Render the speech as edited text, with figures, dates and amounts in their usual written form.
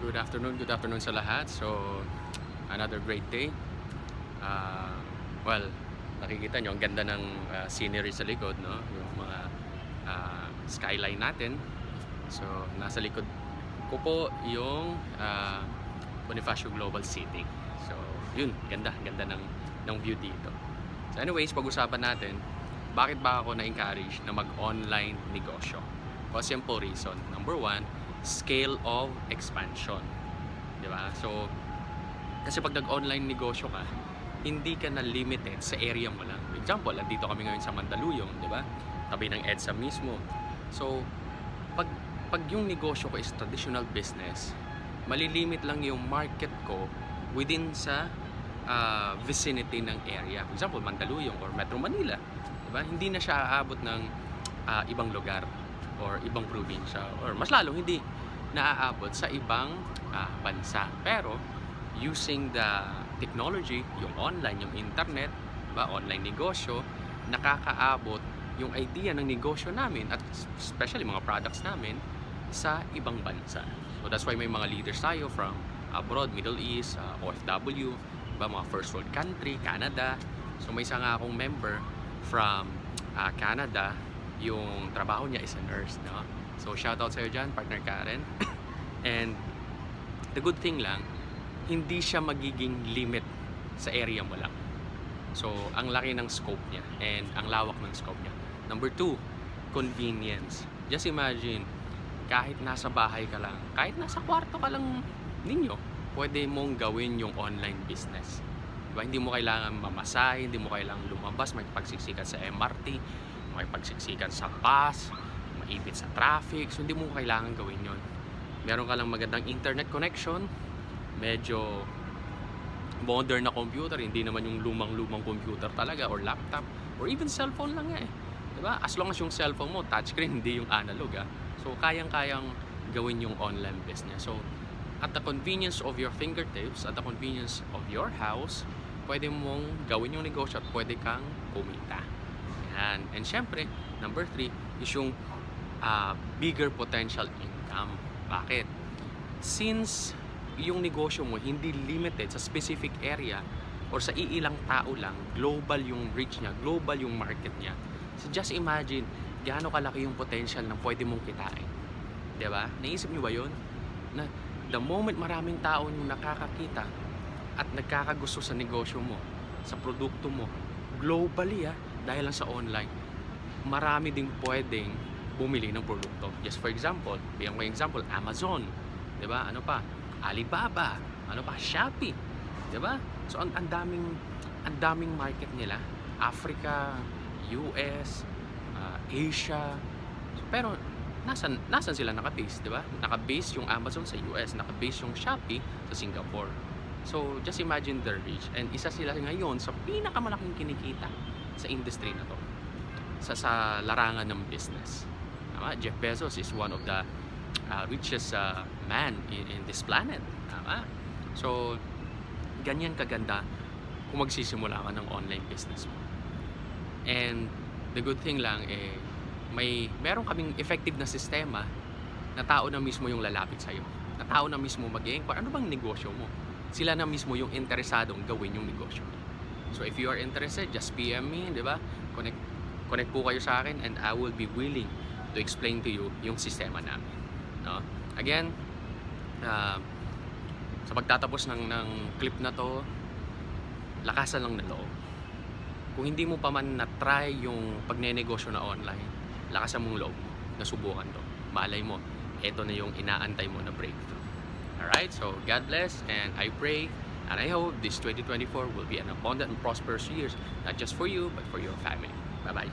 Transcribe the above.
Good afternoon sa lahat. So, another great day. Well, nakikita nyo, ang ganda ng scenery sa likod, no? Yung mga skyline natin. So, nasa likod ko po yung Bonifacio Global City. So, yun, ganda ng view dito. So, anyways, pag-usapan natin, bakit ba ako na-encourage na mag-online negosyo? For simple reason. Number one, scale of expansion. Diba? So, kasi pag nag-online negosyo ka, hindi ka na limited sa area mo lang. For example, andito kami ngayon sa Mandaluyong, diba? Tabi ng EDSA mismo. So, pag yung negosyo ko is traditional business, malilimit lang yung market ko within sa vicinity ng area. For example, Mandaluyong or Metro Manila. Diba? Hindi na siya aabot ng ibang lugar or ibang probinsya, or mas lalo hindi naaabot sa ibang bansa. Pero using the technology, yung online, yung internet, ba, online negosyo, nakakaabot yung idea ng negosyo namin at especially mga products namin sa ibang bansa. So that's why may mga leaders tayo from abroad, Middle East, OFW, ba, mga first world country, Canada. So may isa nga akong member from Canada, yung trabaho niya is a nurse, no? So shoutout sa'yo dyan, partner Karen. And the good thing lang, hindi siya magiging limit sa area mo lang. So ang laki ng scope niya and ang lawak ng scope niya. Number two, convenience. Just imagine, kahit nasa bahay ka lang, kahit nasa kwarto ka lang ninyo, pwede mong gawin yung online business. Diba? Hindi mo kailangan mamasahe, hindi mo kailangan lumabas, magpagsiksikan sa MRT, makipagsiksikan sa bus, maipit sa traffic. So hindi mo kailangan gawin yon. Meron ka lang magandang internet connection, medyo modern na computer, hindi naman yung lumang computer talaga or laptop or even cellphone lang nga eh. Diba? As long as yung cellphone mo touchscreen, hindi yung analog So kayang-kayang gawin yung online business. So at the convenience of your fingertips, at the convenience of your house, pwede mong gawin yung negosyo at pwede kang kumita. And syempre, number 3 is yung bigger potential income. Bakit? Since yung negosyo mo hindi limited sa specific area or sa iilang tao lang, global yung reach niya, global yung market niya. So just imagine, gaano kalaki yung potential na pwede mong kitain. Diba? Naisip niyo ba yun? Na the moment maraming tao yung nakakakita at nagkakagusto sa negosyo mo, sa produkto mo, globally dahil lang sa online, marami ding pwedeng bumili ng produkto. Just for example, bigyan ko yung example, Amazon, 'di ba? Ano pa? Alibaba, ano pa? Shopee, 'di ba? So ang daming market nila, Africa, US, Asia. So, pero nasan sila naka-base, 'di ba? Naka-base yung Amazon sa US, naka-base yung Shopee sa Singapore. So just imagine their reach, and isa sila ngayon sa pinakamalaking kinikita sa industry na to, sa larangan ng business. Tama? Jeff Bezos is one of the richest man in this planet. Tama? So ganyan kaganda kung magsisimula ka ng online business mo. And the good thing lang meron kaming effective na sistema na tao na mismo yung lalapit sa'yo, na tao na mismo mag-inquire, ano bang negosyo mo? Sila na mismo yung interesadong gawin yung negosyo. So if you are interested, just PM me, di ba? Connect po kayo sa akin and I will be willing to explain to you yung sistema namin. No? Again, sa pagtatapos ng clip na to, lakasan lang ng loob. Kung hindi mo pa man na-try yung pagnenegosyo na online, lakasan mong loob, nasubukan to. Malay mo, eto na yung inaantay mo na breakthrough. Alright, so God bless, and I pray and I hope this 2024 will be an abundant and prosperous year, not just for you, but for your family. Bye-bye.